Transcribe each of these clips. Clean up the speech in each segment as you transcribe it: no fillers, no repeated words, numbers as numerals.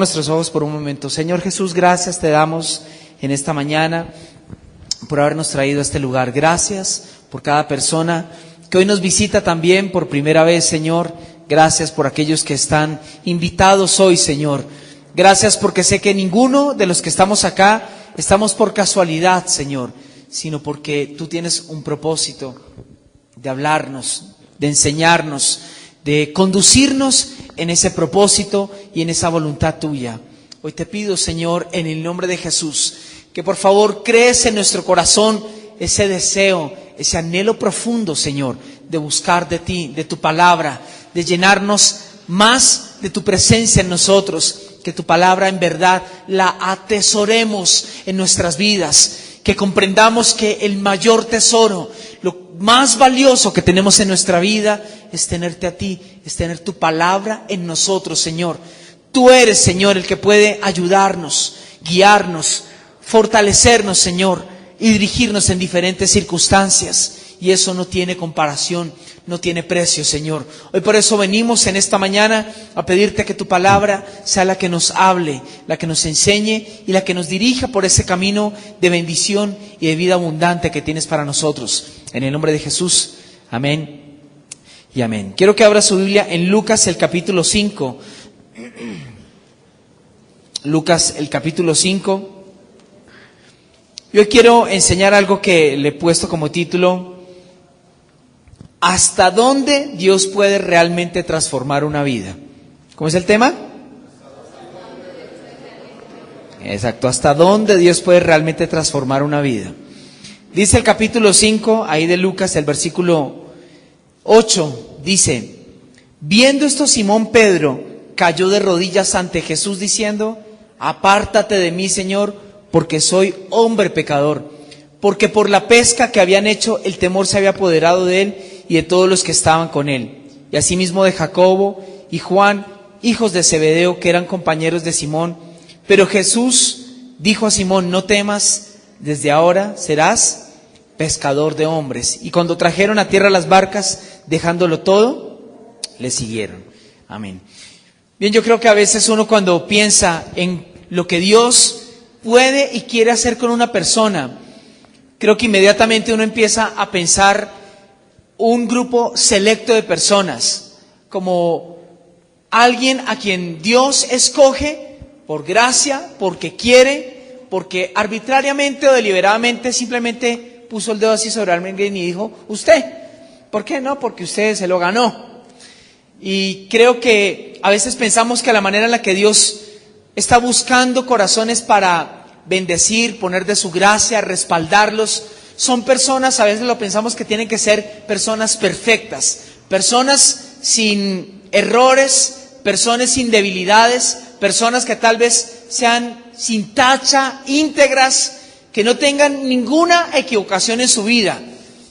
nuestros ojos por un momento. Señor Jesús, gracias te damos en esta mañana por habernos traído a este lugar. Gracias por cada persona que hoy nos visita también por primera vez, Señor. Gracias por aquellos que están invitados hoy, Señor. Gracias porque sé que ninguno de los que estamos acá estamos por casualidad, Señor, sino porque tú tienes un propósito de hablarnos, de enseñarnos, de conducirnos en ese propósito y en esa voluntad tuya. Hoy te pido, Señor, en el nombre de Jesús, que por favor crees en nuestro corazón ese deseo, ese anhelo profundo, Señor, de buscar de ti, de tu palabra, de llenarnos más de tu presencia en nosotros, que tu palabra en verdad la atesoremos en nuestras vidas, que comprendamos que el mayor tesoro, lo más valioso que tenemos en nuestra vida es tenerte a ti, es tener tu palabra en nosotros, Señor. Tú eres, Señor, el que puede ayudarnos, guiarnos, fortalecernos, Señor, y dirigirnos en diferentes circunstancias. Y eso no tiene comparación, no tiene precio, Señor. Hoy por eso venimos en esta mañana a pedirte que tu palabra sea la que nos hable, la que nos enseñe y la que nos dirija por ese camino de bendición y de vida abundante que tienes para nosotros. En el nombre de Jesús, amén y amén. Quiero que abra su Biblia en Lucas el capítulo 5. Lucas el capítulo 5. Y hoy quiero enseñar algo que le he puesto como título: ¿hasta dónde Dios puede realmente transformar una vida? ¿Cómo es el tema? Exacto, ¿hasta dónde Dios puede realmente transformar una vida? Dice el capítulo 5, ahí de Lucas, el versículo 8, dice: viendo esto, Simón Pedro cayó de rodillas ante Jesús diciendo: apártate de mí, Señor, porque soy hombre pecador. Porque por la pesca que habían hecho, el temor se había apoderado de él y de todos los que estaban con él. Y asimismo de Jacobo y Juan, hijos de Zebedeo, que eran compañeros de Simón. Pero Jesús dijo a Simón: no temas, desde ahora serás pescador de hombres. Y cuando trajeron a tierra las barcas, dejándolo todo, le siguieron. Amén. Bien, yo creo que a veces uno, cuando piensa en lo que Dios puede y quiere hacer con una persona, creo que inmediatamente uno empieza a pensar un grupo selecto de personas, como alguien a quien Dios escoge por gracia, porque quiere, porque arbitrariamente o deliberadamente simplemente puso el dedo así sobre alguien y dijo: usted. ¿Por qué no? Porque usted se lo ganó. Y creo que a veces pensamos que la manera en la que Dios está buscando corazones para bendecir, poner de su gracia, respaldarlos, son personas, a veces lo pensamos que tienen que ser personas perfectas, personas sin errores, personas sin debilidades, personas que tal vez sean sin tacha, íntegras, que no tengan ninguna equivocación en su vida.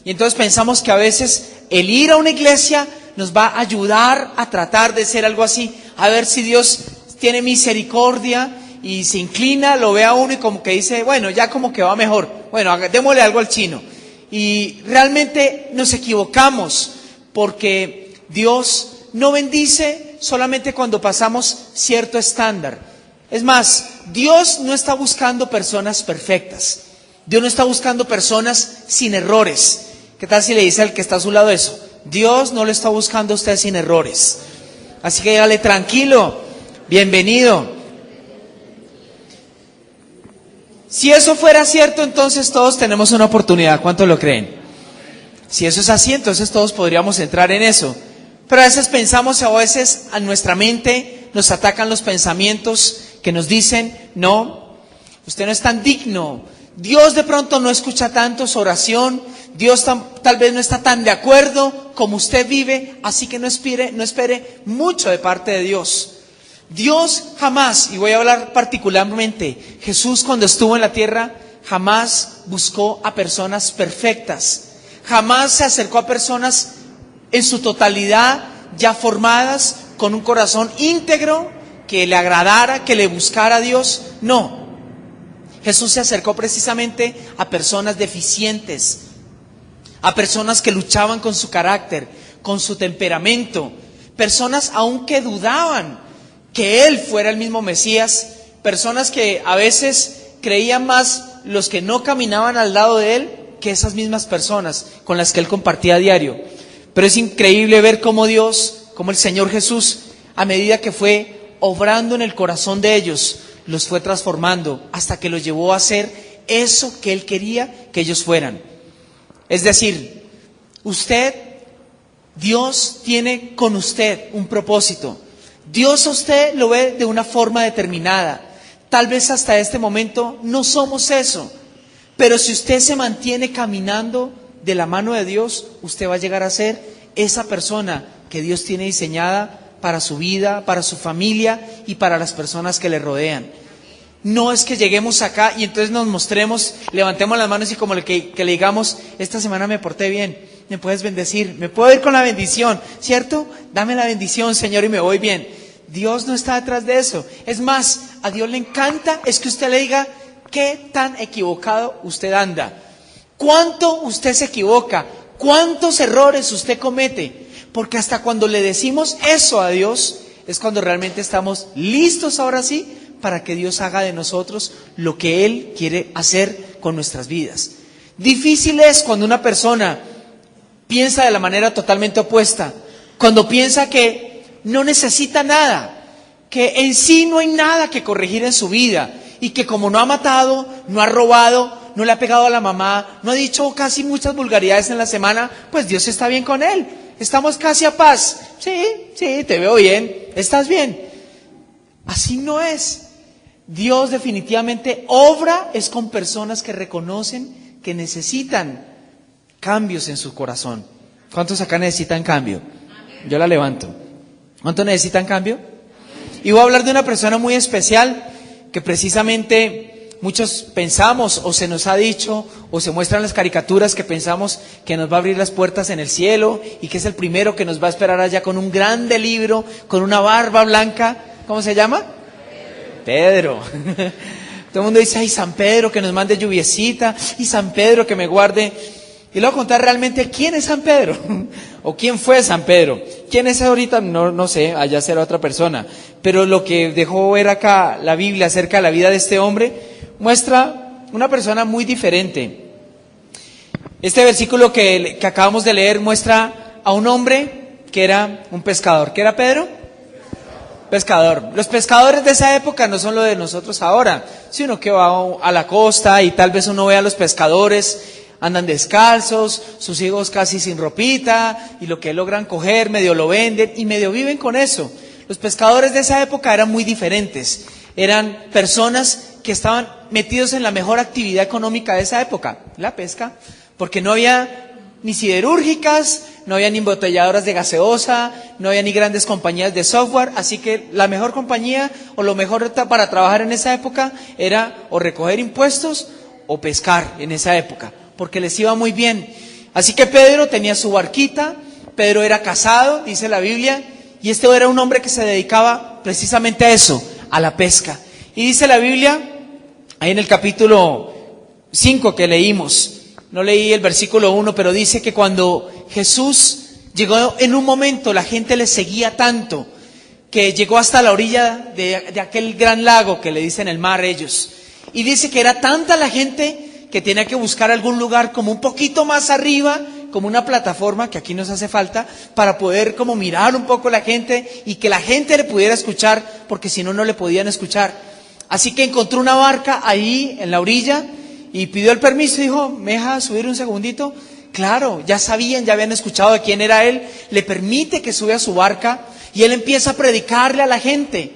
Y entonces pensamos que a veces el ir a una iglesia nos va a ayudar a tratar de ser algo así, a ver si Dios tiene misericordia y se inclina, lo ve a uno y como que dice: bueno, ya como que va mejor, bueno, démosle algo al chino. Y realmente nos equivocamos, porque Dios no bendice solamente cuando pasamos cierto estándar. Es más, Dios no está buscando personas perfectas, Dios no está buscando personas sin errores. ¿Qué tal si le dice al que está a su lado eso? Dios no lo está buscando a usted sin errores. Así que dígale: tranquilo, bienvenido. Si eso fuera cierto, entonces todos tenemos una oportunidad. ¿Cuántos lo creen? Si eso es así, entonces todos podríamos entrar en eso. Pero a veces pensamos, o a veces a nuestra mente nos atacan los pensamientos que nos dicen: no, usted no es tan digno. Dios de pronto no escucha tanto su oración. Dios tal vez no está tan de acuerdo como usted vive, así que no espere mucho de parte de Dios. Dios jamás, y voy a hablar particularmente, Jesús cuando estuvo en la tierra jamás buscó a personas perfectas, jamás se acercó a personas en su totalidad ya formadas, con un corazón íntegro, que le agradara, que le buscara a Dios. No, Jesús se acercó precisamente a personas deficientes, a personas que luchaban con su carácter, con su temperamento, personas aún que dudaban, que Él fuera el mismo Mesías, personas que a veces creían más los que no caminaban al lado de Él que esas mismas personas con las que Él compartía a diario. Pero es increíble ver cómo Dios, cómo el Señor Jesús, a medida que fue obrando en el corazón de ellos, los fue transformando hasta que los llevó a ser eso que Él quería que ellos fueran. Es decir, Dios tiene con usted un propósito. Dios a usted lo ve de una forma determinada. Tal vez hasta este momento no somos eso, pero si usted se mantiene caminando de la mano de Dios, usted va a llegar a ser esa persona que Dios tiene diseñada para su vida, para su familia y para las personas que le rodean. No es que lleguemos acá y entonces nos mostremos, levantemos las manos y como que le digamos, esta semana me porté bien, me puedes bendecir, me puedo ir con la bendición, ¿cierto? Dame la bendición, Señor, y me voy bien. Dios no está detrás de eso. Es más, a Dios le encanta es que usted le diga qué tan equivocado usted anda, cuánto usted se equivoca, cuántos errores usted comete, porque hasta cuando le decimos eso a Dios, es cuando realmente estamos listos ahora sí para que Dios haga de nosotros lo que Él quiere hacer con nuestras vidas. Difícil es cuando una persona piensa de la manera totalmente opuesta, cuando piensa que no necesita nada, que en sí no hay nada que corregir en su vida y que como no ha matado, no ha robado, no le ha pegado a la mamá, no ha dicho casi muchas vulgaridades en la semana, pues Dios está bien con él, estamos casi a paz. Sí, te veo bien, estás bien. Así no es. Dios definitivamente obra es con personas que reconocen que necesitan cambios en su corazón. ¿Cuántos acá necesitan cambio? Yo la levanto. ¿Cuántos necesitan cambio? Y voy a hablar de una persona muy especial que precisamente muchos pensamos o se nos ha dicho o se muestran las caricaturas que pensamos que nos va a abrir las puertas en el cielo y que es el primero que nos va a esperar allá con un grande libro, con una barba blanca. ¿Cómo se llama? Pedro. Todo el mundo dice, ay, San Pedro que nos mande lluviecita y San Pedro que me guarde. Y le voy a contar realmente quién es San Pedro o quién fue San Pedro. ¿Quién es ahorita? No sé, allá será otra persona. Pero lo que dejó ver acá la Biblia acerca de la vida de este hombre muestra una persona muy diferente. Este versículo que acabamos de leer muestra a un hombre que era un pescador. ¿Qué era Pedro? Pescador. Los pescadores de esa época no son lo de nosotros ahora, sino que va a la costa y tal vez uno ve a los pescadores, andan descalzos, sus hijos casi sin ropita, y lo que logran coger medio lo venden y medio viven con eso. Los pescadores de esa época eran muy diferentes, eran personas que estaban metidos en la mejor actividad económica de esa época, la pesca, porque no había ni siderúrgicas, no había ni embotelladoras de gaseosa, no había ni grandes compañías de software, así que la mejor compañía o lo mejor para trabajar en esa época era o recoger impuestos o pescar en esa época, porque les iba muy bien. Así que Pedro tenía su barquita, Pedro era casado, dice la Biblia, y este era un hombre que se dedicaba precisamente a eso, a la pesca. Y dice la Biblia, ahí en el capítulo 5 que leímos, no leí el versículo 1, pero dice que cuando Jesús llegó en un momento, la gente le seguía tanto, que llegó hasta la orilla de aquel gran lago que le dicen el mar ellos. Y dice que era tanta la gente que tenía que buscar algún lugar como un poquito más arriba, como una plataforma que aquí nos hace falta, para poder como mirar un poco la gente y que la gente le pudiera escuchar, porque si no, no le podían escuchar. Así que encontró una barca ahí en la orilla y pidió el permiso y dijo, ¿me deja subir un segundito? Claro, ya sabían, ya habían escuchado de quién era él, le permite que sube a su barca y él empieza a predicarle a la gente.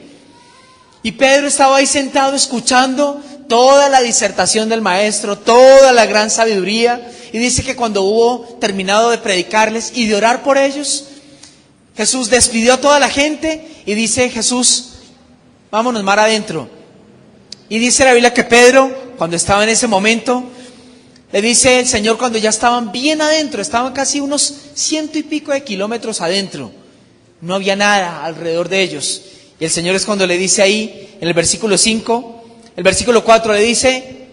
Y Pedro estaba ahí sentado escuchando toda la disertación del maestro, toda la gran sabiduría, y dice que cuando hubo terminado de predicarles y de orar por ellos, Jesús despidió a toda la gente y dice Jesús, vámonos mar adentro. Y dice la Biblia que Pedro, cuando estaba en ese momento, le dice el Señor cuando ya estaban bien adentro, estaban casi unos 100 y pico de kilómetros adentro, no había nada alrededor de ellos. Y el Señor es cuando le dice ahí, en el versículo 5, el versículo 4 le dice,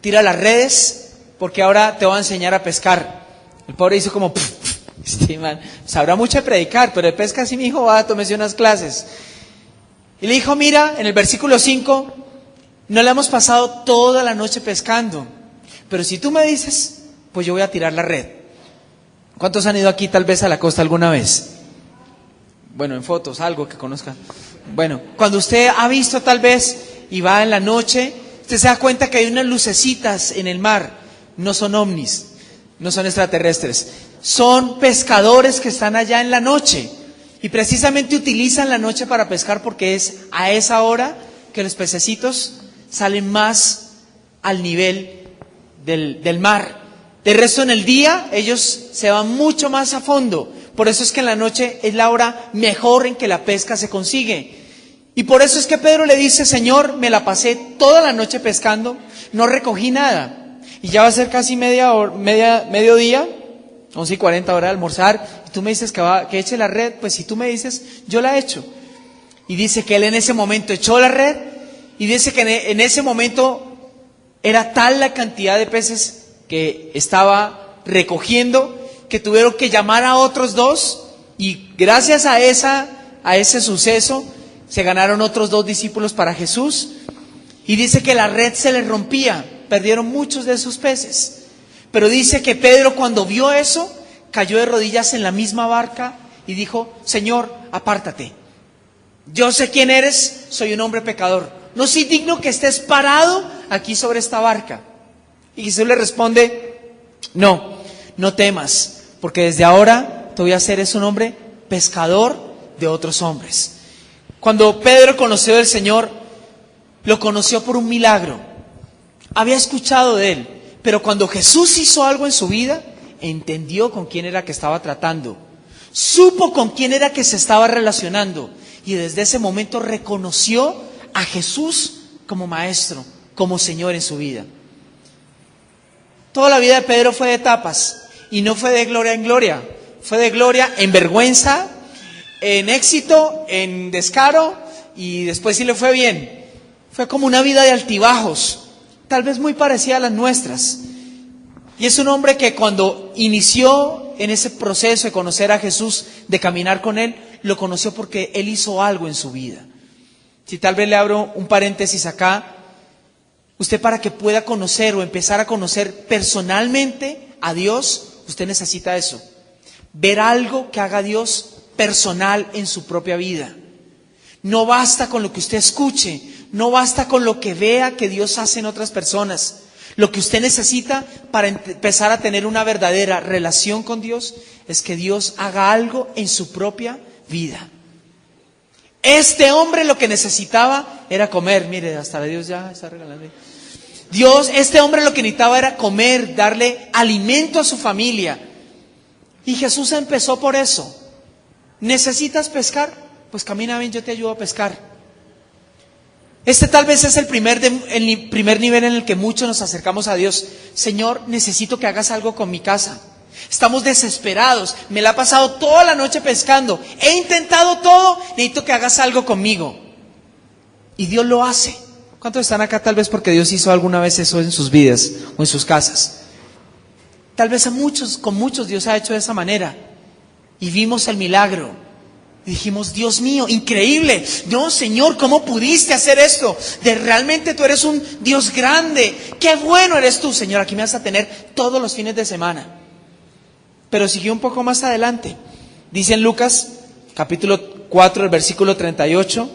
tira las redes, porque ahora te voy a enseñar a pescar. El pobre dice como, este man sabrá mucho de predicar, pero de pesca sí, mi hijo, va, tómese unas clases. Y le dijo, mira, en el versículo 5, no le hemos pasado toda la noche pescando, pero si tú me dices, pues yo voy a tirar la red. ¿Cuántos han ido aquí tal vez a la costa alguna vez? Bueno, en fotos, algo que conozcan. Bueno, cuando usted ha visto tal vez y va en la noche, usted se da cuenta que hay unas lucecitas en el mar. No son ovnis, no son extraterrestres. Son pescadores que están allá en la noche. Y precisamente utilizan la noche para pescar porque es a esa hora que los pececitos salen más al nivel del mar. De resto en el día ellos se van mucho más a fondo. Por eso es que en la noche es la hora mejor en que la pesca se consigue. Y por eso es que Pedro le dice, Señor, me la pasé toda la noche pescando, no recogí nada. Y ya va a ser casi mediodía, 11:40 hora de almorzar. Y tú me dices que eche la red, pues si tú me dices, yo la echo. Y dice que él en ese momento echó la red. Y dice que en ese momento era tal la cantidad de peces que estaba recogiendo que tuvieron que llamar a otros dos, y gracias a ese suceso se ganaron otros 2 discípulos para Jesús. Y dice que la red se les rompía, perdieron muchos de esos peces. Pero dice que Pedro, cuando vio eso, cayó de rodillas en la misma barca y dijo, Señor, apártate. Yo sé quién eres, soy un hombre pecador. No soy digno que estés parado aquí sobre esta barca. Y Jesús le responde, no temas, porque desde ahora te voy a hacer un hombre pescador de otros hombres. Cuando Pedro conoció del Señor, lo conoció por un milagro. Había escuchado de él, pero cuando Jesús hizo algo en su vida, entendió con quién era que estaba tratando. Supo con quién era que se estaba relacionando. Y desde ese momento reconoció a Jesús como maestro, como Señor en su vida. Toda la vida de Pedro fue de etapas, y no fue de gloria en gloria, fue de gloria en vergüenza, en éxito, en descaro, y después sí le fue bien. Fue como una vida de altibajos, tal vez muy parecida a las nuestras. Y es un hombre que cuando inició en ese proceso de conocer a Jesús, de caminar con Él, lo conoció porque Él hizo algo en su vida. Si tal vez le abro un paréntesis acá, usted para que pueda conocer o empezar a conocer personalmente a Dios, usted necesita eso. Ver algo que haga Dios personal en su propia vida. No basta con lo que usted escuche, no basta con lo que vea que Dios hace en otras personas. Lo que usted necesita para empezar a tener una verdadera relación con Dios es que Dios haga algo en su propia vida. Este hombre lo que necesitaba era comer. Mire, hasta Dios ya está regalando. Este hombre lo que necesitaba era comer, darle alimento a su familia. Y Jesús empezó por eso. ¿Necesitas pescar? Pues camina bien, yo te ayudo a pescar. Este tal vez es el primer nivel en el que muchos nos acercamos a Dios. Señor, necesito que hagas algo con mi casa. Estamos desesperados, me la he pasado toda la noche pescando, he intentado todo, necesito que hagas algo conmigo. Y Dios lo hace. ¿Cuántos están acá tal vez porque Dios hizo alguna vez eso en sus vidas o en sus casas? Tal vez con muchos Dios ha hecho de esa manera. Y vimos el milagro. Y dijimos, Dios mío, increíble. No, Señor, ¿cómo pudiste hacer esto? Realmente tú eres un Dios grande. Qué bueno eres tú, Señor. Aquí me vas a tener todos los fines de semana. Pero siguió un poco más adelante. Dice en Lucas, capítulo 4, el versículo 38.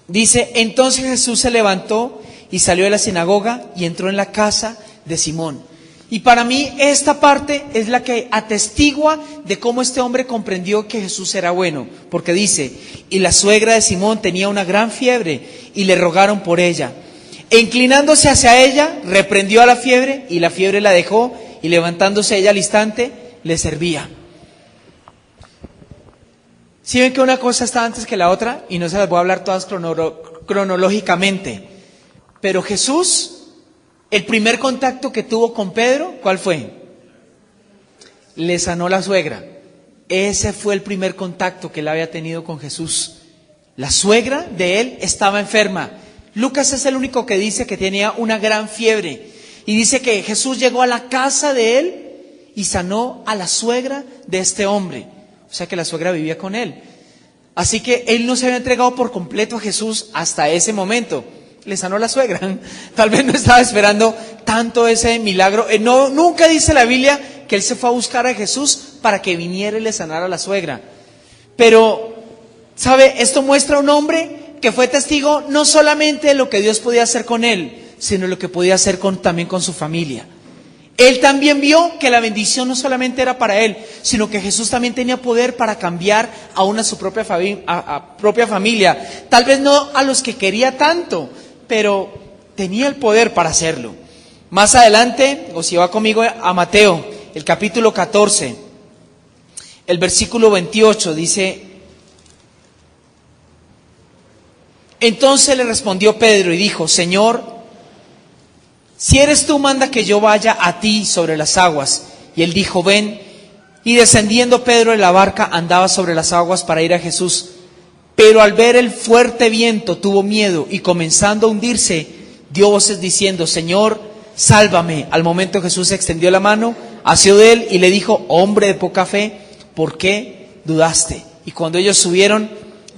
Dice, entonces Jesús se levantó y salió de la sinagoga y entró en la casa de Simón. Y para mí esta parte es la que atestigua de cómo este hombre comprendió que Jesús era bueno. Porque dice, y la suegra de Simón tenía una gran fiebre y le rogaron por ella. E inclinándose hacia ella, reprendió a la fiebre y la fiebre la dejó y levantándose ella al instante, le servía. ¿Sí ven que una cosa está antes que la otra? Y no se las voy a hablar todas cronológicamente. Pero Jesús, el primer contacto que tuvo con Pedro, ¿cuál fue? Le sanó la suegra. Ese fue el primer contacto que él había tenido con Jesús. La suegra de él estaba enferma. Lucas es el único que dice que tenía una gran fiebre. Y dice que Jesús llegó a la casa de él y sanó a la suegra de este hombre. O sea que la suegra vivía con él. Así que él no se había entregado por completo a Jesús hasta ese momento. Le sanó la suegra. Tal vez no estaba esperando tanto ese milagro. Nunca dice la Biblia que él se fue a buscar a Jesús para que viniera y le sanara a la suegra. Pero, ¿sabe? Esto muestra a un hombre que fue testigo no solamente de lo que Dios podía hacer con él, sino lo que podía hacer también con su familia. Él también vio que la bendición no solamente era para él, sino que Jesús también tenía poder para cambiar aún a su propia familia. Tal vez no a los que quería tanto, pero tenía el poder para hacerlo. Más adelante, o si va conmigo a Mateo, el capítulo 14, el versículo 28, dice: entonces le respondió Pedro y dijo: Señor, si eres tú, manda que yo vaya a ti sobre las aguas. Y él dijo: ven. Y descendiendo Pedro de la barca, andaba sobre las aguas para ir a Jesús. Pero al ver el fuerte viento tuvo miedo y comenzando a hundirse, dio voces diciendo: Señor, sálvame. Al momento Jesús extendió la mano, asió de él y le dijo: hombre de poca fe, ¿por qué dudaste? Y cuando ellos subieron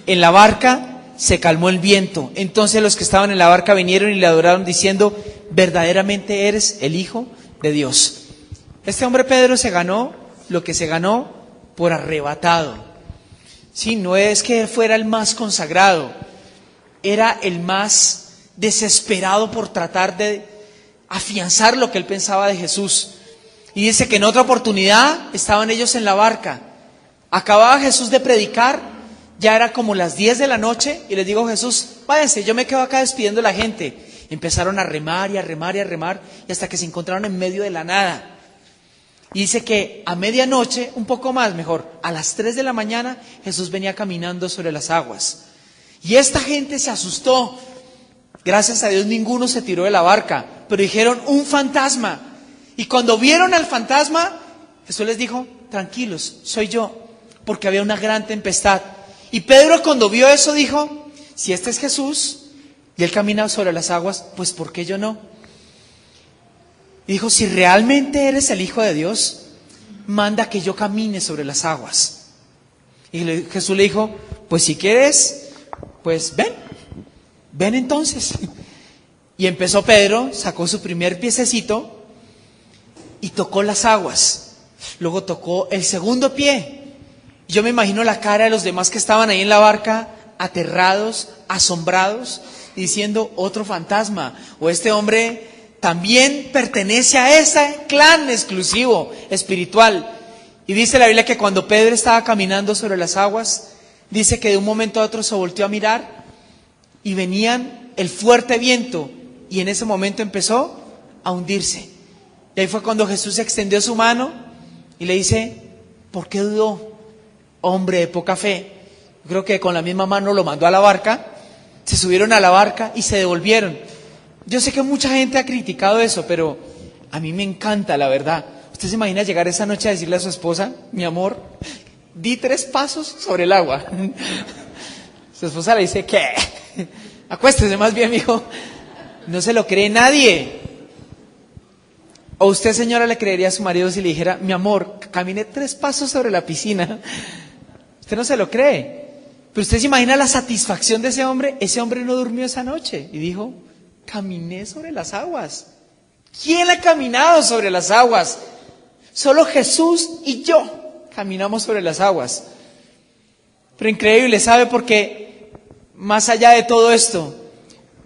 en la barca, se calmó el viento. Entonces los que estaban en la barca vinieron y le adoraron diciendo: verdaderamente eres el Hijo de Dios. Este hombre Pedro se ganó lo que se ganó por arrebatado. Sí, no es que fuera el más consagrado, era el más desesperado por tratar de afianzar lo que él pensaba de Jesús. Y dice que en otra oportunidad estaban ellos en la barca. Acababa Jesús de predicar, ya era como las 10 de la noche, y les digo: Jesús, váyanse, yo me quedo acá despidiendo a la gente. Empezaron a remar y a remar y a remar, y hasta que se encontraron en medio de la nada. Y dice que a medianoche, un poco más mejor, a las 3 de la mañana, Jesús venía caminando sobre las aguas. Y esta gente se asustó. Gracias a Dios ninguno se tiró de la barca, pero dijeron: un fantasma. Y cuando vieron al fantasma, Jesús les dijo: tranquilos, soy yo, porque había una gran tempestad. Y Pedro, cuando vio eso, dijo: si este es Jesús y él camina sobre las aguas, pues ¿por qué yo no? Y dijo: si realmente eres el Hijo de Dios, manda que yo camine sobre las aguas. Y Jesús le dijo: pues si quieres, pues ven entonces. Y empezó Pedro, sacó su primer piececito y tocó las aguas. Luego tocó el segundo pie. Yo me imagino la cara de los demás que estaban ahí en la barca, aterrados, asombrados, diciendo: otro fantasma, o este hombre también pertenece a ese clan exclusivo, espiritual. Y dice la Biblia que cuando Pedro estaba caminando sobre las aguas, dice que de un momento a otro se volteó a mirar y venían el fuerte viento, y en ese momento empezó a hundirse. Y ahí fue cuando Jesús extendió su mano y le dice: ¿por qué dudó, hombre de poca fe? Yo creo que con la misma mano lo mandó a la barca, se subieron a la barca y se devolvieron. Yo sé que mucha gente ha criticado eso, pero a mí me encanta, la verdad. ¿Usted se imagina llegar esa noche a decirle a su esposa: mi amor, di 3 pasos sobre el agua? Su esposa le dice: ¿qué? Acuéstese más bien, mijo. No se lo cree nadie. ¿O usted, señora, le creería a su marido si le dijera: mi amor, camine 3 pasos sobre la piscina? Usted no se lo cree. Pero usted se imagina la satisfacción de ese hombre. Ese hombre no durmió esa noche y dijo: caminé sobre las aguas. ¿Quién ha caminado sobre las aguas? Solo Jesús y yo caminamos sobre las aguas. Pero increíble, ¿sabe? Porque más allá de todo esto,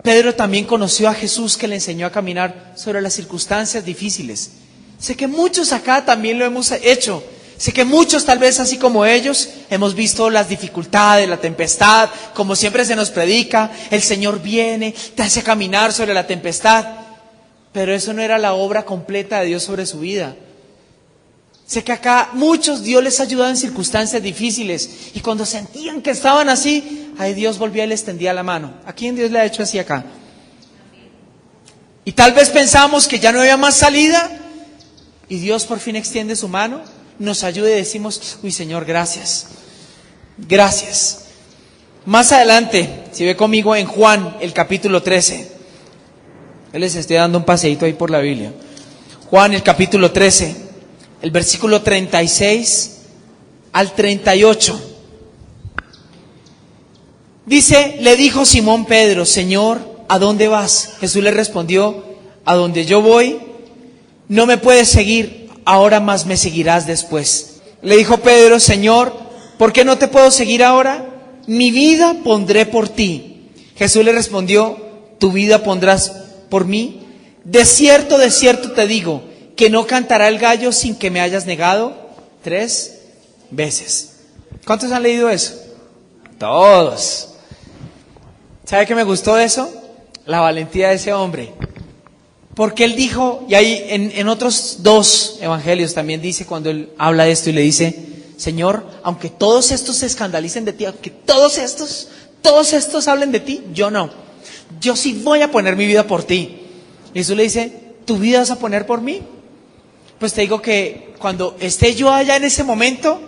Pedro también conoció a Jesús, que le enseñó a caminar sobre las circunstancias difíciles. Sé que muchos acá también lo hemos hecho. Sé que muchos, tal vez así como ellos, hemos visto las dificultades, la tempestad, como siempre se nos predica: el Señor viene, te hace caminar sobre la tempestad. Pero eso no era la obra completa de Dios sobre su vida. Sé que acá muchos Dios les ayudaba en circunstancias difíciles, y cuando sentían que estaban así, ahí Dios volvía y les tendía la mano. ¿A quién Dios le ha hecho así acá? Y tal vez pensamos que ya no había más salida, y Dios por fin extiende su mano, nos ayuda y decimos: uy, Señor, gracias, gracias. Más adelante, si ve conmigo en Juan, el capítulo 13. Yo les estoy dando un paseíto ahí por la Biblia. Juan, el capítulo 13, el versículo 36 al 38. Dice, le dijo Simón Pedro, Señor, ¿a dónde vas? Jesús le respondió, a donde yo voy, no me puedes seguir ahora, más me seguirás después. Le dijo Pedro, Señor, ¿por qué no te puedo seguir ahora? Mi vida pondré por ti. Jesús le respondió, ¿tu vida pondrás por mí? De cierto te digo, que no cantará el gallo sin que me hayas negado 3 veces. ¿Cuántos han leído eso? Todos. ¿Sabe qué me gustó de eso? La valentía de ese hombre. Porque él dijo, y ahí en otros 2 evangelios también dice, cuando él habla de esto y le dice, Señor, aunque todos estos se escandalicen de ti, aunque todos estos hablen de ti, yo no. Yo sí voy a poner mi vida por ti. Y Jesús le dice, ¿tu vida vas a poner por mí? Pues te digo que cuando esté yo allá en ese momento,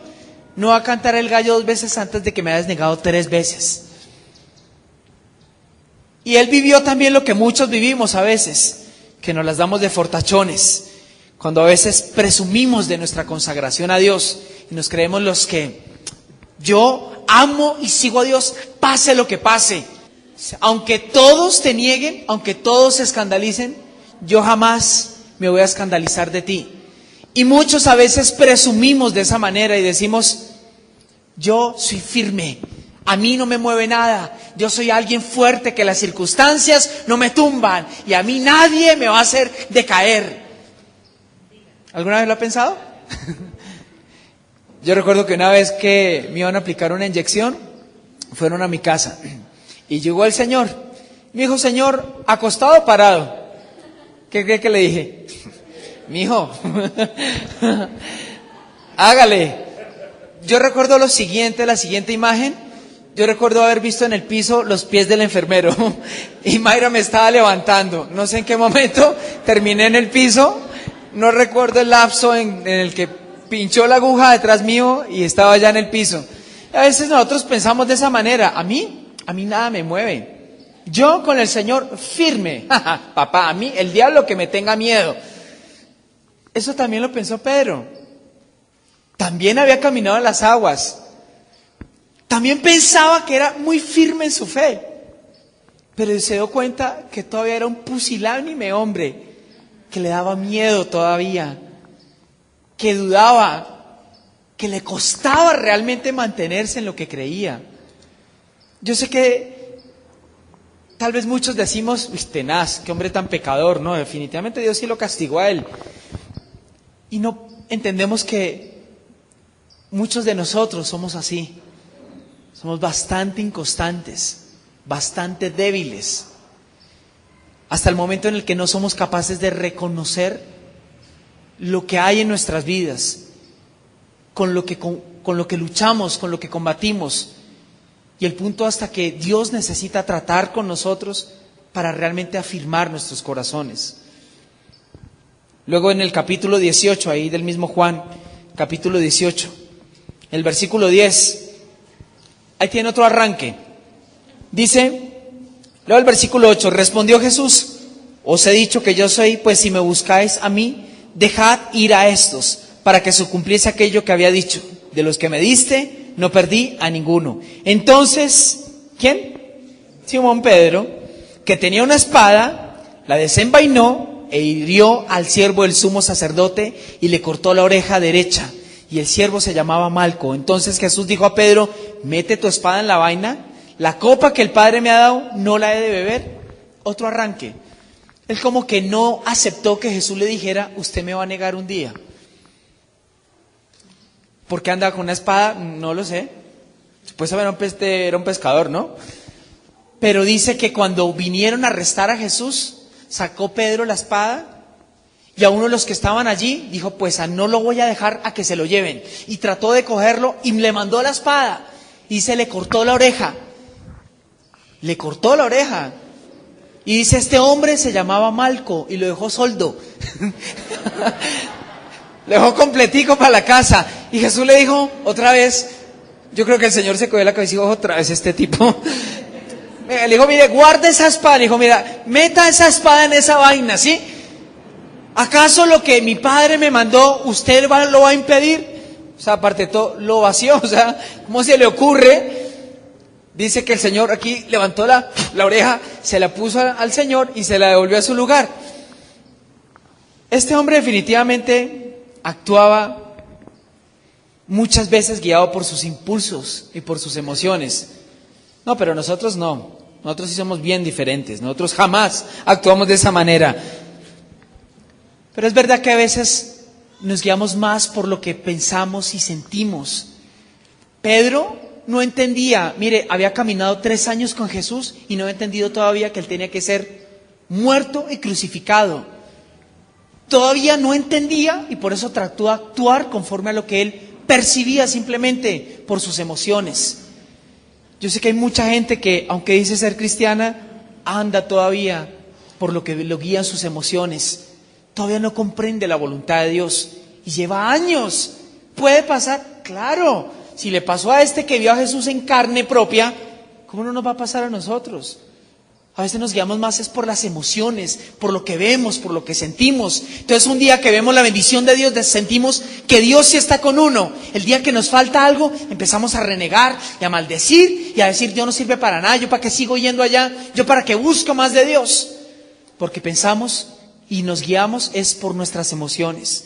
no va a cantar el gallo 2 veces antes de que me hayas negado 3 veces. Y él vivió también lo que muchos vivimos a veces, que nos las damos de fortachones, cuando a veces presumimos de nuestra consagración a Dios y nos creemos los que yo amo y sigo a Dios, pase lo que pase. Aunque todos te nieguen, aunque todos se escandalicen, yo jamás me voy a escandalizar de ti. Y muchos a veces presumimos de esa manera y decimos, yo soy firme, a mí no me mueve nada, yo soy alguien fuerte que las circunstancias no me tumban y a mí nadie me va a hacer decaer. ¿Alguna vez lo ha pensado? Yo recuerdo que una vez que me iban a aplicar una inyección, fueron a mi casa y llegó el señor. Me dijo, Señor, ¿acostado o parado? ¿Qué cree que le dije? Mijo, hágale. Yo recuerdo la siguiente imagen. Yo recuerdo haber visto en el piso los pies del enfermero y Mayra me estaba levantando. No sé en qué momento terminé en el piso. No recuerdo el lapso en el que pinchó la aguja detrás mío y estaba ya en el piso. A veces nosotros pensamos de esa manera. A mí nada me mueve. Yo con el Señor firme. Papá, a mí el diablo que me tenga miedo. Eso también lo pensó Pedro. También había caminado en las aguas. También pensaba que era muy firme en su fe. Pero se dio cuenta que todavía era un pusilánime hombre, que le daba miedo todavía, que dudaba, que le costaba realmente mantenerse en lo que creía. Yo sé que tal vez muchos decimos, uy, tenaz, qué hombre tan pecador. No, definitivamente Dios sí lo castigó a él. Y no entendemos que muchos de nosotros somos así. Somos bastante inconstantes, bastante débiles, hasta el momento en el que no somos capaces de reconocer lo que hay en nuestras vidas, con lo que luchamos, con lo que combatimos, y el punto hasta que Dios necesita tratar con nosotros para realmente afirmar nuestros corazones. Luego en el capítulo 18, ahí del mismo Juan, capítulo 18, el versículo 10, ahí tiene otro arranque. Dice, luego el versículo 8, respondió Jesús, os he dicho que yo soy, pues si me buscáis a mí, dejad ir a estos, para que se cumpliese aquello que había dicho, de los que me diste, no perdí a ninguno. Entonces, ¿quién? Simón Pedro, que tenía una espada, la desenvainó e hirió al siervo del sumo sacerdote y le cortó la oreja derecha. Y el siervo se llamaba Malco. Entonces Jesús dijo a Pedro, mete tu espada en la vaina, la copa que el Padre me ha dado, no la he de beber. Otro arranque. Él como que no aceptó que Jesús le dijera, usted me va a negar un día. ¿Por qué andaba con una espada? No lo sé. Supuestamente era un pescador, ¿no? Pero dice que cuando vinieron a arrestar a Jesús, sacó Pedro la espada. Y a uno de los que estaban allí dijo, pues no lo voy a dejar a que se lo lleven. Y trató de cogerlo y le mandó la espada. Y se le cortó la oreja. Le cortó la oreja. Y dice, este hombre se llamaba Malco y lo dejó soldo. Lo dejó completico para la casa. Y Jesús le dijo, otra vez, yo creo que el Señor se cogió la cabeza y dijo, otra vez este tipo. Le dijo, mire, guarde esa espada. Le dijo, mira, meta esa espada en esa vaina, ¿sí? ¿Acaso lo que mi padre me mandó, usted lo va a impedir? O sea, aparte de todo, lo vació, o sea, ¿cómo se le ocurre? Dice que el Señor aquí levantó la oreja, se la puso al Señor y se la devolvió a su lugar. Este hombre definitivamente actuaba muchas veces guiado por sus impulsos y por sus emociones. No, pero nosotros no. Nosotros sí somos bien diferentes. Nosotros jamás actuamos de esa manera. Pero es verdad que a veces nos guiamos más por lo que pensamos y sentimos. Pedro no entendía, mire, había caminado 3 años con Jesús y no había entendido todavía que él tenía que ser muerto y crucificado. Todavía no entendía y por eso trató de actuar conforme a lo que él percibía simplemente por sus emociones. Yo sé que hay mucha gente que, aunque dice ser cristiana, anda todavía por lo que lo guían sus emociones. Todavía no comprende la voluntad de Dios y lleva años. ¿Puede pasar? Claro. Si le pasó a este que vio a Jesús en carne propia, ¿cómo no nos va a pasar a nosotros? A veces nos guiamos más es por las emociones, por lo que vemos, por lo que sentimos. Entonces un día que vemos la bendición de Dios, sentimos que Dios sí está con uno. El día que nos falta algo, empezamos a renegar y a maldecir y a decir, Dios no sirve para nada, yo para qué sigo yendo allá, yo para qué busco más de Dios. Porque pensamos y nos guiamos es por nuestras emociones.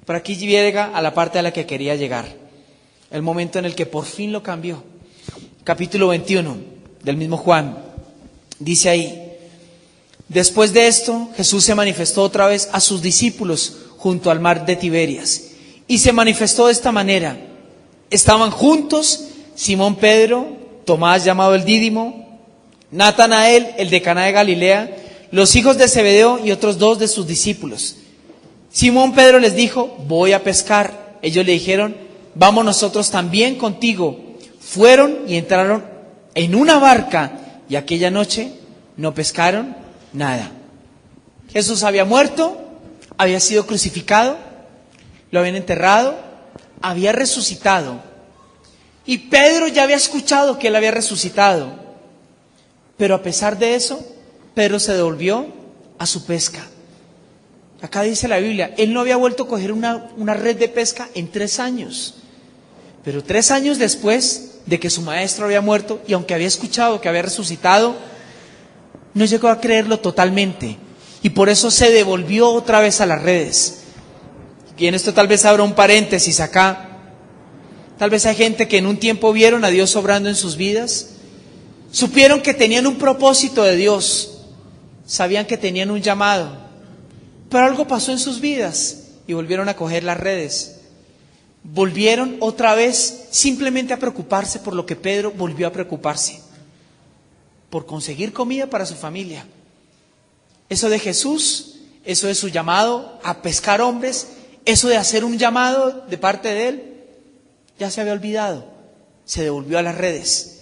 Por aquí llega a la parte a la que quería llegar. El momento en el que por fin lo cambió. Capítulo 21 del mismo Juan. Dice ahí, después de esto, Jesús se manifestó otra vez a sus discípulos junto al mar de Tiberias. Y se manifestó de esta manera. Estaban juntos Simón Pedro, Tomás llamado el Dídimo, Natanael, el de Caná de Galilea, los hijos de Zebedeo y otros 2 de sus discípulos. Simón Pedro les dijo, voy a pescar. Ellos le dijeron, vamos nosotros también contigo. Fueron y entraron en una barca y aquella noche no pescaron nada. Jesús había muerto, había sido crucificado, lo habían enterrado, había resucitado. Y Pedro ya había escuchado que él había resucitado. Pero a pesar de eso, Pedro se devolvió a su pesca. Acá dice la Biblia, él no había vuelto a coger una red de pesca en 3 años. Pero 3 años después de que su maestro había muerto, y aunque había escuchado que había resucitado, no llegó a creerlo totalmente. Y por eso se devolvió otra vez a las redes. Y en esto tal vez abra un paréntesis acá. Tal vez hay gente que en un tiempo vieron a Dios obrando en sus vidas. Supieron que tenían un propósito de Dios. Sabían que tenían un llamado. Pero algo pasó en sus vidas y volvieron a coger las redes. Volvieron otra vez simplemente a preocuparse por lo que Pedro volvió a preocuparse. Por conseguir comida para su familia. Eso de Jesús, eso de su llamado a pescar hombres, eso de hacer un llamado de parte de él, ya se había olvidado. Se devolvió a las redes.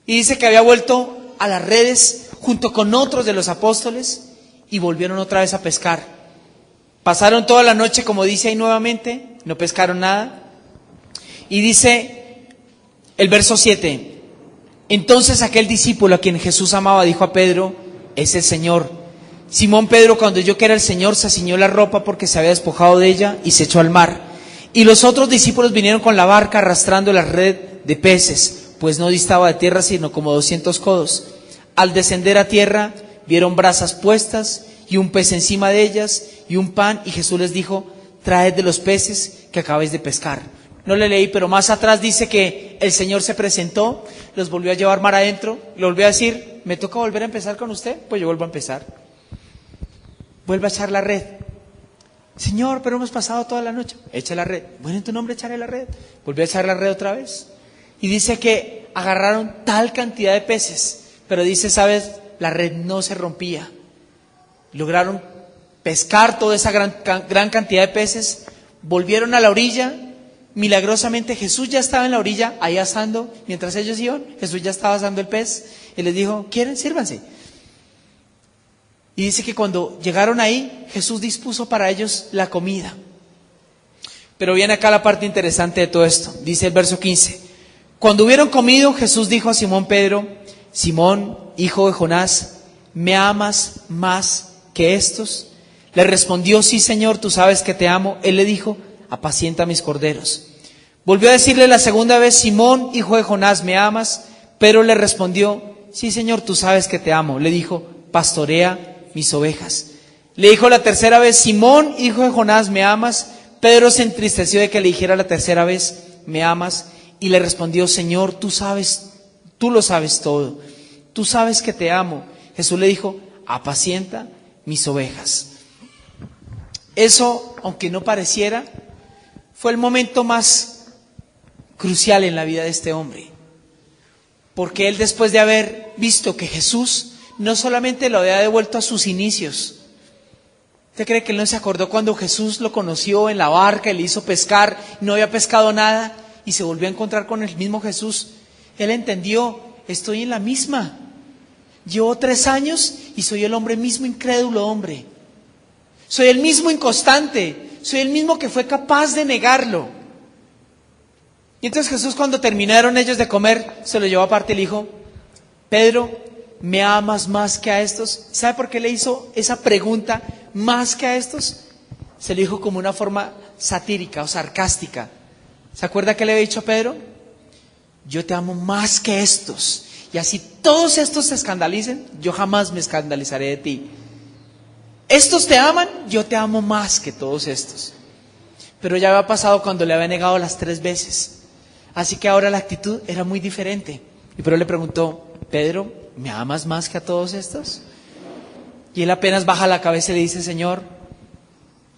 Y dice que había vuelto a las redes junto con otros de los apóstoles y volvieron otra vez a pescar. Pasaron toda la noche, como dice ahí nuevamente, no pescaron nada. Y dice el verso 7, entonces aquel discípulo a quien Jesús amaba dijo a Pedro, es el Señor. Simón Pedro, cuando oyó que era el Señor, se ciñó la ropa porque se había despojado de ella y se echó al mar. Y los otros discípulos vinieron con la barca arrastrando la red de peces, pues no distaba de tierra sino como 200 codos. Al descender a tierra, vieron brasas puestas y un pez encima de ellas y un pan, y Jesús les dijo, traed de los peces que acabáis de pescar. No le leí, pero más atrás dice que el Señor se presentó, los volvió a llevar mar adentro, le volvió a decir, ¿me toca volver a empezar con usted? Pues yo vuelvo a empezar. Vuelve a echar la red. Señor, pero hemos pasado toda la noche. Echa la red. Bueno, en tu nombre echaré la red. Volvió a echar la red otra vez. Y dice que agarraron tal cantidad de peces, pero dice, ¿sabes? La red no se rompía. Lograron pescar toda esa gran cantidad de peces, volvieron a la orilla. Milagrosamente Jesús ya estaba en la orilla, ahí asando, mientras ellos iban, Jesús ya estaba asando el pez, y les dijo, ¿quieren? Sírvanse. Y dice que cuando llegaron ahí, Jesús dispuso para ellos la comida. Pero viene acá la parte interesante de todo esto, dice el verso 15, cuando hubieron comido, Jesús dijo a Simón Pedro, Simón, hijo de Jonás, ¿me amas más que estos? Le respondió, sí Señor, tú sabes que te amo. Él le dijo, apacienta mis corderos. Volvió a decirle la segunda vez, Simón, hijo de Jonás, ¿me amas? Pedro le respondió: sí, Señor, tú sabes que te amo. Le dijo: pastorea mis ovejas. Le dijo la tercera vez: Simón, hijo de Jonás, ¿me amas? Pedro se entristeció de que le dijera la tercera vez: ¿me amas? Y le respondió: Señor, tú lo sabes todo. Tú sabes que te amo. Jesús le dijo: apacienta mis ovejas. Eso, aunque no pareciera, fue el momento más crucial en la vida de este hombre. Porque él, después de haber visto que Jesús no solamente lo había devuelto a sus inicios. ¿Usted cree que él no se acordó cuando Jesús lo conoció en la barca y le hizo pescar, no había pescado nada y se volvió a encontrar con el mismo Jesús? Él entendió: estoy en la misma. Llevo 3 años y soy el hombre mismo incrédulo hombre. Soy el mismo inconstante. Soy el mismo que fue capaz de negarlo. Y entonces Jesús, cuando terminaron ellos de comer, se lo llevó aparte y le dijo: Pedro, ¿me amas más que a estos? ¿Sabe por qué le hizo esa pregunta, más que a estos? Se lo dijo como una forma satírica o sarcástica. ¿Se acuerda que le había dicho a Pedro? Yo te amo más que estos. Y así todos estos se escandalicen, yo jamás me escandalizaré de ti. Estos te aman, yo te amo más que todos estos. Pero ya había pasado cuando le había negado las 3 veces. Así que ahora la actitud era muy diferente. Y Pedro le preguntó: Pedro, ¿me amas más que a todos estos? Y él apenas baja la cabeza y le dice: Señor,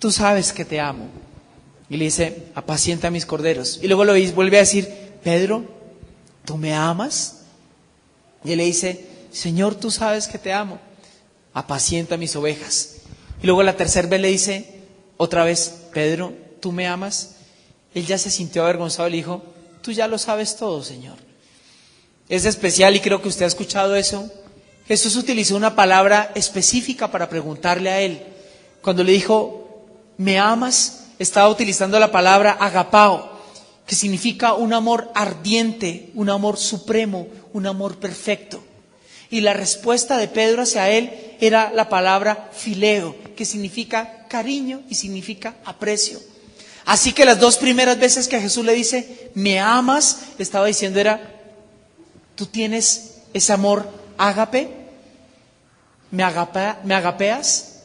tú sabes que te amo. Y le dice: apacienta mis corderos. Y luego lo vuelve a decir: Pedro, ¿tú me amas? Y él le dice: Señor, tú sabes que te amo. Apacienta mis ovejas. Y luego la tercera vez le dice otra vez: Pedro, ¿tú me amas? Él ya se sintió avergonzado y le dijo: tú ya lo sabes todo, Señor. Es especial y creo que usted ha escuchado eso. Jesús utilizó una palabra específica para preguntarle a él. Cuando le dijo: ¿me amas?, estaba utilizando la palabra agapao, que significa un amor ardiente, un amor supremo, un amor perfecto. Y la respuesta de Pedro hacia él era la palabra fileo, que significa cariño y significa aprecio. Así que las 2 primeras veces que Jesús le dice: ¿me amas?, le estaba diciendo era: tú tienes ese amor ágape, me agapeas,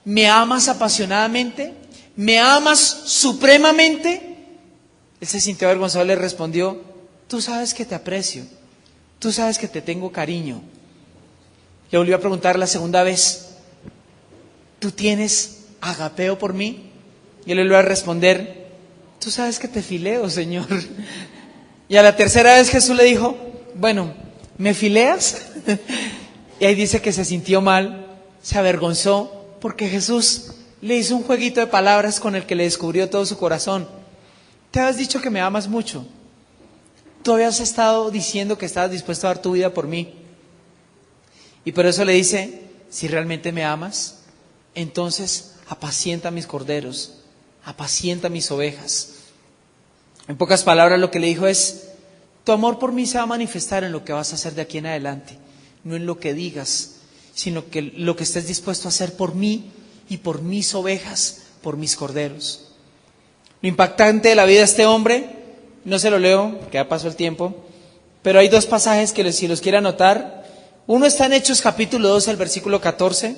me amas apasionadamente, me amas supremamente. Él se sintió avergonzado y le respondió: tú sabes que te aprecio, tú sabes que te tengo cariño. Le volvió a preguntar la segunda vez: ¿tú tienes agapeo por mí? Y él le volvió a responder: tú sabes que te fileo, Señor. Y a la tercera vez Jesús le dijo: bueno, ¿me fileas? Y ahí dice que se sintió mal, se avergonzó, porque Jesús le hizo un jueguito de palabras con el que le descubrió todo su corazón. Te habías dicho que me amas mucho. Tú habías estado diciendo que estabas dispuesto a dar tu vida por mí. Y por eso le dice: si realmente me amas, entonces apacienta mis corderos, apacienta mis ovejas. En pocas palabras, lo que le dijo es: tu amor por mí se va a manifestar en lo que vas a hacer de aquí en adelante, no en lo que digas, sino que lo que estés dispuesto a hacer por mí y por mis ovejas, por mis corderos. Lo impactante de la vida de este hombre, no se lo leo, que ya pasó el tiempo, pero hay 2 pasajes que si los quiere anotar. Uno está en Hechos capítulo 2, el versículo 14.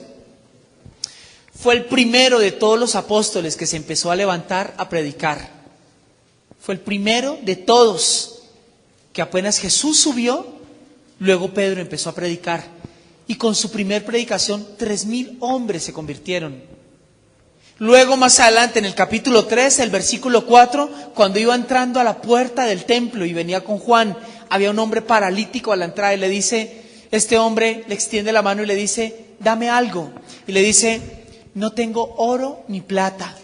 Fue el primero de todos los apóstoles que se empezó a levantar a predicar. Fue el primero de todos, que apenas Jesús subió, luego Pedro empezó a predicar. Y con su primer predicación, 3,000 hombres se convirtieron. Luego, más adelante, en el capítulo 3, el versículo 4, cuando iba entrando a la puerta del templo y venía con Juan, había un hombre paralítico a la entrada y le dice, este hombre le extiende la mano y le dice: dame algo. Y le dice: no tengo oro ni plata,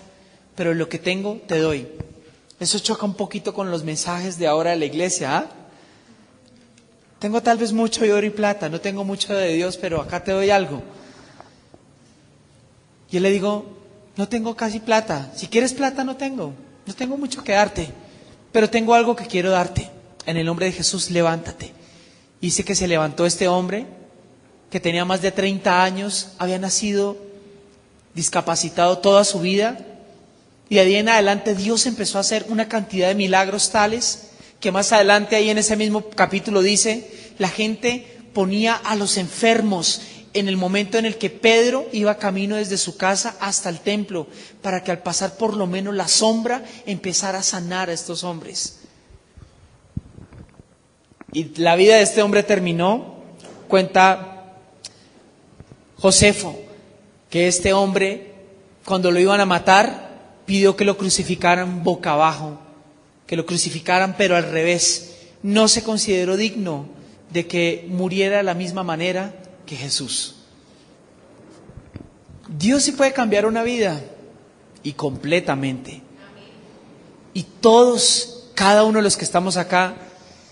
pero lo que tengo te doy. Eso choca un poquito con los mensajes de ahora de la iglesia, ¿ah? Tengo tal vez mucho de oro y plata, no tengo mucho de Dios, pero acá te doy algo. Yo le digo: no tengo casi plata. Si quieres plata, no tengo mucho que darte, pero tengo algo que quiero darte. En el nombre de Jesús, levántate. Y dice que se levantó este hombre, que tenía más de 30 años, había nacido discapacitado toda su vida, y de ahí en adelante Dios empezó a hacer una cantidad de milagros tales que más adelante ahí en ese mismo capítulo dice, la gente ponía a los enfermos en el momento en el que Pedro iba camino desde su casa hasta el templo, para que al pasar por lo menos la sombra empezara a sanar a estos hombres. Y la vida de este hombre terminó, cuenta Josefo, que este hombre, cuando lo iban a matar, pidió que lo crucificaran boca abajo, que lo crucificaran pero al revés. No se consideró digno de que muriera de la misma manera que Jesús. Dios sí puede cambiar una vida, y completamente. Y todos, cada uno de los que estamos acá,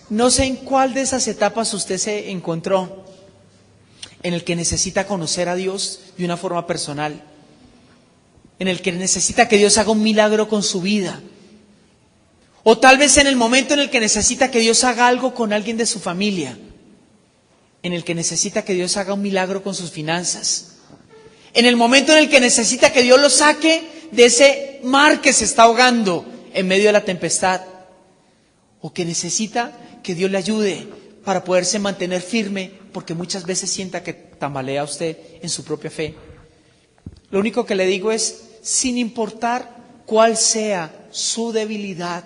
no sé en cuál de esas etapas usted se encontró, en el que necesita conocer a Dios de una forma personal, en el que necesita que Dios haga un milagro con su vida, o tal vez en el momento en el que necesita que Dios haga algo con alguien de su familia, en el que necesita que Dios haga un milagro con sus finanzas, en el momento en el que necesita que Dios lo saque de ese mar que se está ahogando en medio de la tempestad, o que necesita que Dios le ayude para poderse mantener firme, porque muchas veces sienta que tambalea usted en su propia fe. Lo único que le digo es, sin importar cuál sea su debilidad,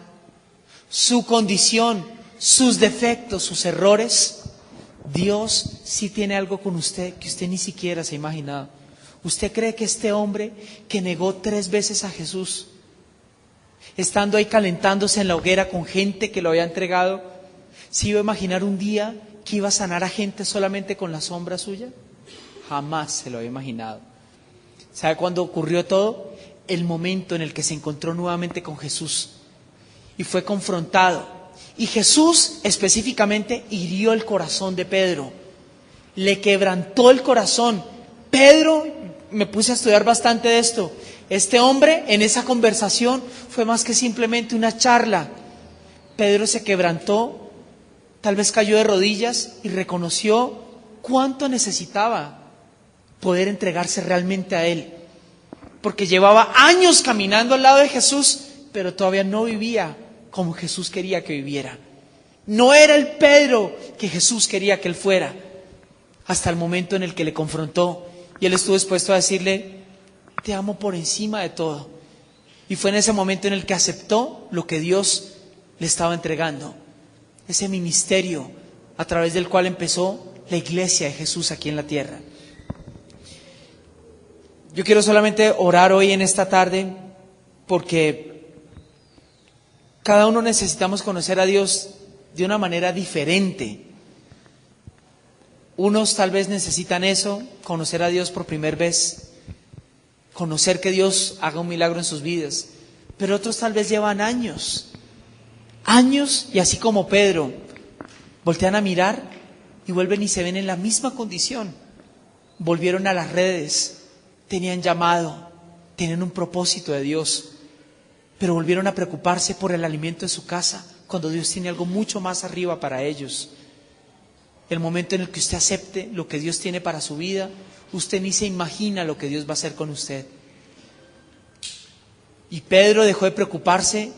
su condición, sus defectos, sus errores, Dios sí tiene algo con usted que usted ni siquiera se ha imaginado. ¿Usted cree que este hombre que negó 3 veces a Jesús, estando ahí calentándose en la hoguera con gente que lo había entregado, se iba a imaginar un día que iba a sanar a gente solamente con la sombra suya? Jamás se lo había imaginado. ¿Sabe cuándo ocurrió todo? El momento en el que se encontró nuevamente con Jesús y fue confrontado. Y Jesús específicamente hirió el corazón de Pedro, le quebrantó el corazón. Pedro, me puse a estudiar bastante de esto, este hombre en esa conversación fue más que simplemente una charla. Pedro se quebrantó, tal vez cayó de rodillas y reconoció cuánto necesitaba poder entregarse realmente a Él, porque llevaba años caminando al lado de Jesús, pero todavía no vivía como Jesús quería que viviera. No era el Pedro que Jesús quería que él fuera, hasta el momento en el que le confrontó y él estuvo dispuesto a decirle, te amo por encima de todo. Y fue en ese momento en el que aceptó lo que Dios le estaba entregando, ese ministerio a través del cual empezó la iglesia de Jesús aquí en la tierra. Yo quiero solamente orar hoy en esta tarde, porque cada uno necesitamos conocer a Dios de una manera diferente. Unos tal vez necesitan eso, conocer a Dios por primera vez, conocer que Dios haga un milagro en sus vidas, pero otros tal vez llevan años, y así como Pedro, voltean a mirar y vuelven y se ven en la misma condición. Volvieron a las redes, tenían llamado, tenían un propósito de Dios, pero volvieron a preocuparse por el alimento de su casa, cuando Dios tiene algo mucho más arriba para ellos. El momento en el que usted acepte lo que Dios tiene para su vida, usted ni se imagina lo que Dios va a hacer con usted. Y Pedro dejó de preocuparse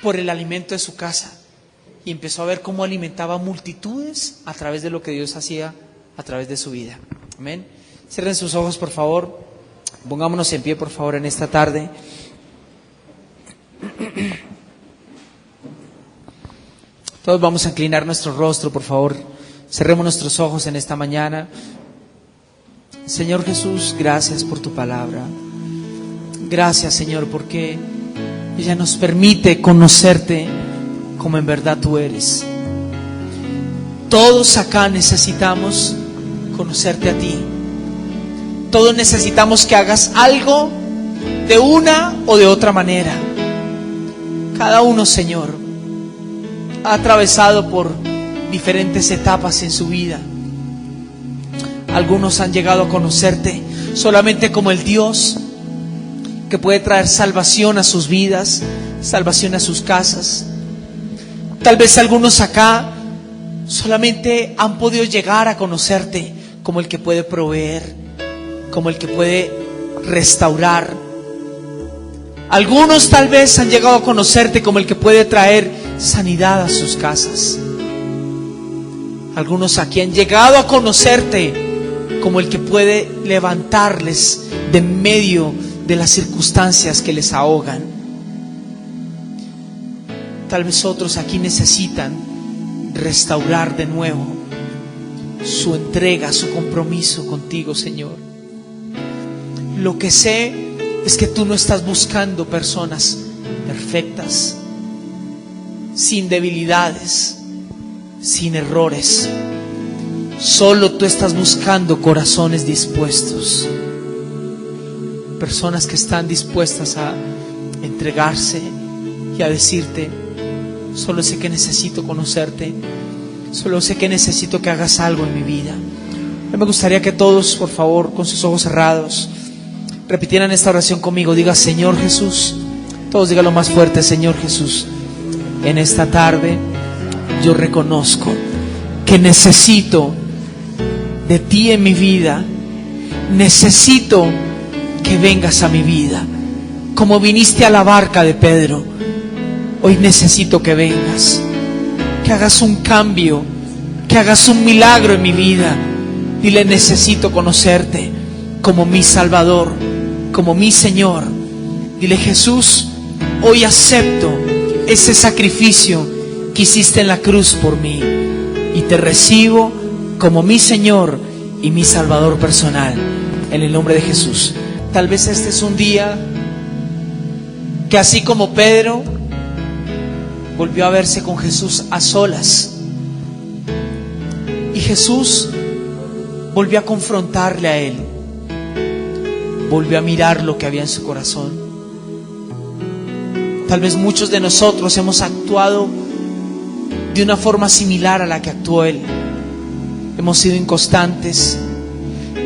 por el alimento de su casa y empezó a ver cómo alimentaba multitudes a través de lo que Dios hacía a través de su vida. Amén. Cierren sus ojos, por favor. Pongámonos en pie, por favor, en esta tarde. Todos vamos a inclinar nuestro rostro, por favor. Cerremos nuestros ojos en esta mañana. Señor Jesús, gracias por tu palabra. Gracias, Señor, porque ella nos permite conocerte como en verdad tú eres. Todos acá necesitamos conocerte a ti. Todos necesitamos que hagas algo de una o de otra manera. Cada uno, Señor, ha atravesado por diferentes etapas en su vida. Algunos han llegado a conocerte solamente como el Dios que puede traer salvación a sus vidas, salvación a sus casas. Tal vez algunos acá solamente han podido llegar a conocerte como el que puede proveer, como el que puede restaurar. Algunos tal vez han llegado a conocerte como el que puede traer sanidad a sus casas. Algunos aquí han llegado a conocerte como el que puede levantarles de en medio de las circunstancias que les ahogan. Tal vez otros aquí necesitan restaurar de nuevo su entrega, su compromiso contigo, Señor. Lo que sé es que tú no estás buscando personas perfectas, sin debilidades, sin errores. Solo tú estás buscando corazones dispuestos, personas que están dispuestas a entregarse y a decirte: solo sé que necesito conocerte, solo sé que necesito que hagas algo en mi vida. Me gustaría que todos, por favor, con sus ojos cerrados, repitieran esta oración conmigo. Diga: Señor Jesús. Todos díganlo más fuerte: Señor Jesús, en esta tarde yo reconozco que necesito de ti en mi vida. Necesito que vengas a mi vida como viniste a la barca de Pedro. Hoy necesito que vengas, que hagas un cambio, que hagas un milagro en mi vida. Dile: necesito conocerte como mi Salvador, como mi Señor. Dile: Jesús, hoy acepto ese sacrificio que hiciste en la cruz por mí y te recibo como mi Señor y mi Salvador personal, en el nombre de Jesús. Tal vez este es un día que, así como Pedro volvió a verse con Jesús a solas, y Jesús volvió a confrontarle a él, volvió a mirar lo que había en su corazón. Tal vez muchos de nosotros hemos actuado de una forma similar a la que actuó él. Hemos sido inconstantes,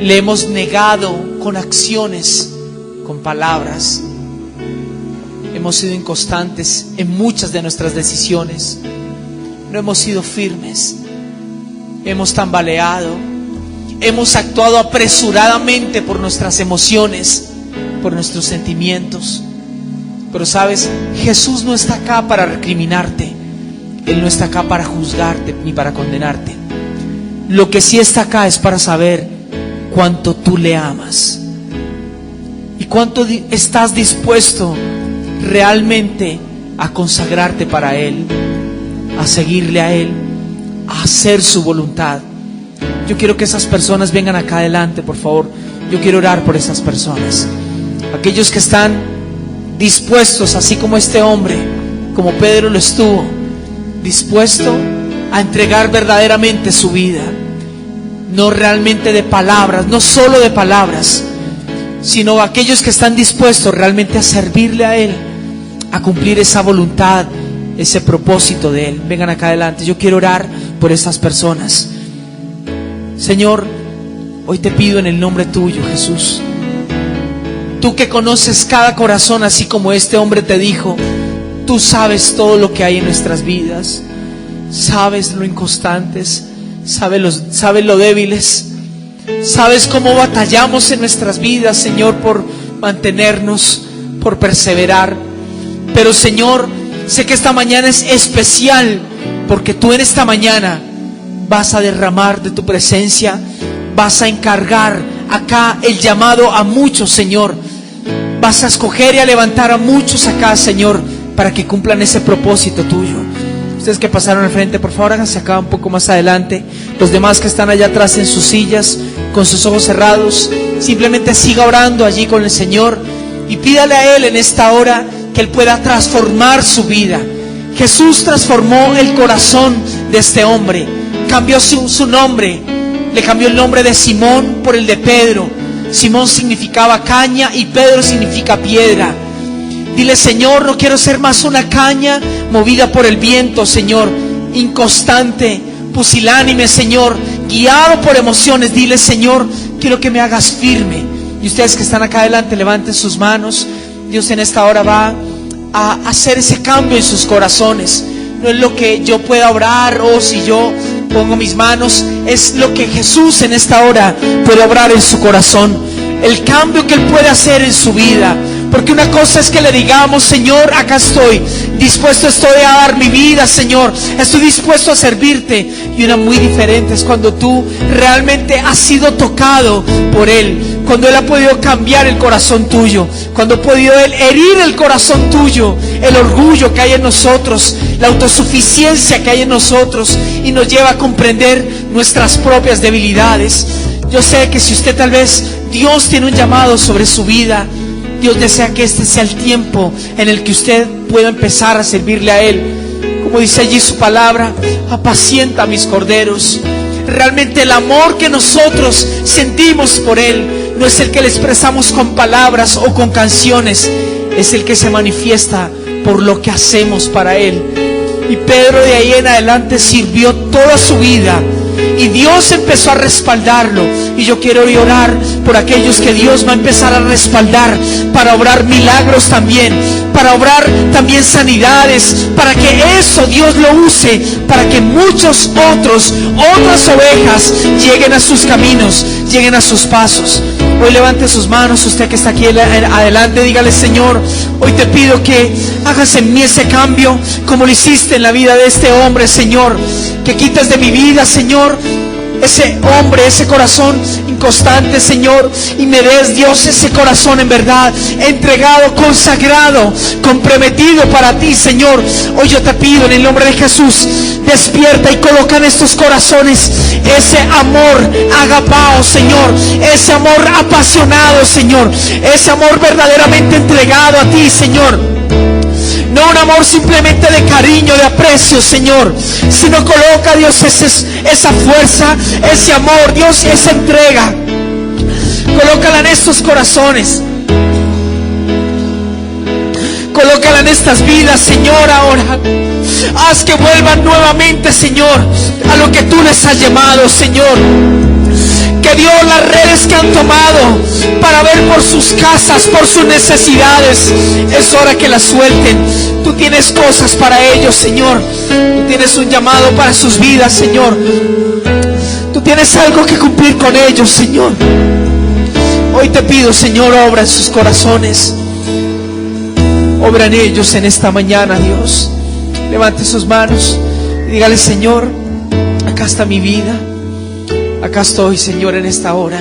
le hemos negado con acciones, con palabras. Hemos sido inconstantes en muchas de nuestras decisiones. No hemos sido firmes, hemos tambaleado, hemos actuado apresuradamente por nuestras emociones, por nuestros sentimientos. Pero sabes, Jesús no está acá para recriminarte. Él no está acá para juzgarte ni para condenarte. Lo que sí está acá es para saber cuánto tú le amas y cuánto estás dispuesto realmente a consagrarte para Él, a seguirle a Él, a hacer su voluntad. Yo quiero que esas personas vengan acá adelante, por favor. Yo quiero orar por esas personas, aquellos que están dispuestos, así como este hombre, como Pedro lo estuvo, dispuesto a entregar verdaderamente su vida, no realmente de palabras, no solo de palabras, sino aquellos que están dispuestos realmente a servirle a Él, a cumplir esa voluntad, ese propósito de Él. Vengan acá adelante. Yo quiero orar por esas personas. Señor, hoy te pido en el nombre tuyo, Jesús, tú que conoces cada corazón, así como este hombre te dijo, tú sabes todo lo que hay en nuestras vidas, sabes lo inconstantes, sabes lo débiles, sabes cómo batallamos en nuestras vidas, Señor, por mantenernos, por perseverar. Pero Señor, sé que esta mañana es especial, porque tú en esta mañana vas a derramar de tu presencia, vas a encargar acá el llamado a muchos, Señor. Vas a escoger y a levantar a muchos acá, Señor, para que cumplan ese propósito tuyo. Ustedes que pasaron al frente, por favor, háganse acá un poco más adelante. Los demás que están allá atrás en sus sillas, con sus ojos cerrados, simplemente siga orando allí con el Señor y pídale a Él en esta hora que Él pueda transformar su vida. Jesús transformó el corazón de este hombre, cambió su nombre, le cambió el nombre de Simón por el de Pedro. Simón significaba caña y Pedro significa piedra. Dile: Señor, no quiero ser más una caña movida por el viento, Señor, inconstante, pusilánime, Señor, guiado por emociones. Dile: Señor, quiero que me hagas firme. Y ustedes que están acá adelante, levanten sus manos. Dios en esta hora va a hacer ese cambio en sus corazones. No es lo que yo pueda orar o si yo pongo mis manos, es lo que Jesús en esta hora puede obrar en su corazón. El cambio que Él puede hacer en su vida. Porque una cosa es que le digamos: Señor, acá estoy, dispuesto estoy a dar mi vida, Señor, estoy dispuesto a servirte. Y una muy diferente es cuando tú realmente has sido tocado por Él, cuando Él ha podido cambiar el corazón tuyo, cuando ha podido Él herir el corazón tuyo, el orgullo que hay en nosotros, la autosuficiencia que hay en nosotros, y nos lleva a comprender nuestras propias debilidades. Yo sé que si usted tal vez, Dios tiene un llamado sobre su vida, Dios desea que este sea el tiempo en el que usted pueda empezar a servirle a Él. Como dice allí su palabra: apacienta a mis corderos. Realmente el amor que nosotros sentimos por Él no es el que le expresamos con palabras o con canciones, es el que se manifiesta por lo que hacemos para Él. Y Pedro de ahí en adelante sirvió toda su vida, y Dios empezó a respaldarlo. Y yo quiero orar por aquellos que Dios va a empezar a respaldar para obrar milagros también, para obrar también sanidades, para que eso Dios lo use, para que muchos otras ovejas lleguen a sus caminos, lleguen a sus pasos. Hoy levante sus manos, usted que está aquí adelante, dígale: Señor, hoy te pido que hagas en mí ese cambio como lo hiciste en la vida de este hombre, Señor. Que quites de mi vida, Señor, ese hombre, ese corazón inconstante, Señor, y me des, Dios, ese corazón en verdad entregado, consagrado, comprometido para ti, Señor. Hoy yo te pido en el nombre de Jesús: despierta y coloca en estos corazones ese amor agapao, Señor, ese amor apasionado, Señor, ese amor verdaderamente entregado a ti, Señor. No un amor simplemente de cariño, de aprecio, Señor, sino coloca, Dios, esa fuerza, ese amor, Dios, esa entrega. Colócala en estos corazones. Colócala en estas vidas, Señor, ahora. Haz que vuelvan nuevamente, Señor, a lo que tú les has llamado, Señor. Que Dios, las redes que han tomado para ver por sus casas, por sus necesidades, es hora que las suelten. Tú tienes cosas para ellos, Señor. Tú tienes un llamado para sus vidas, Señor. Tú tienes algo que cumplir con ellos, Señor. Hoy te pido, Señor, obra en sus corazones. Obra en ellos en esta mañana, Dios. Levante sus manos y dígale: Señor, acá está mi vida. Acá estoy, Señor, en esta hora.